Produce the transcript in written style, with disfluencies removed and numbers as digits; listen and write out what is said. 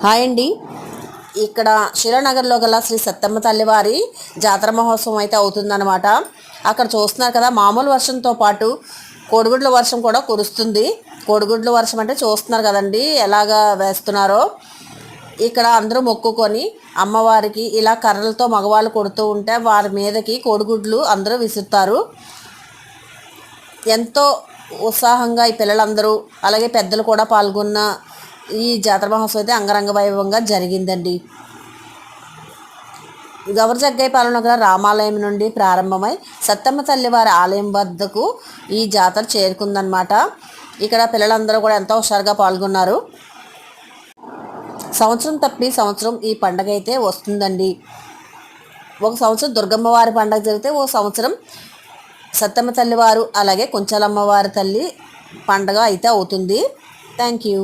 Hi అండి. ఇక్కడ శిలానగర్లో గల శ్రీ సత్తమ్మ తల్లివారి జాతర మహోత్సవం అయితే అవుతుందన్నమాట. అక్కడ చూస్తున్నారు కదా, మామూలు వర్షంతో పాటు కోడిగుడ్ల వర్షం కూడా కురుస్తుంది. కోడిగుడ్ల వర్షం అంటే చూస్తున్నారు కదండి ఎలాగా వేస్తున్నారో. ఇక్కడ అందరూ మొక్కుకొని అమ్మవారికి ఇలా కర్రలతో మగవాళ్ళు కొడుతూ ఉంటే వారి మీదకి కోడిగుడ్లు అందరూ విసురుతారు. ఎంతో ఉత్సాహంగా ఈ పిల్లలందరూ అలాగే పెద్దలు కూడా పాల్గొన్న ఈ జాతర మహోత్సవం అయితే అంగరంగ వైభవంగా జరిగిందండి. గౌరజగ్గయ్యపాలెం నగర రామాలయం నుండి ప్రారంభమై సత్తమ్మ తల్లివారి ఆలయం వద్దకు ఈ జాతర చేరుకుందనమాట. ఇక్కడ పిల్లలందరూ కూడా ఎంతో హుషారుగా పాల్గొన్నారు. సంవత్సరం తప్పి సంవత్సరం ఈ పండగ అయితే వస్తుందండి. ఒక సంవత్సరం దుర్గమ్మ వారి పండగ జరిగితే ఓ సంవత్సరం సత్తమ్మ తల్లివారు అలాగే కుంచాలమ్మ వారి తల్లి పండగ అయితే అవుతుంది. Thank you.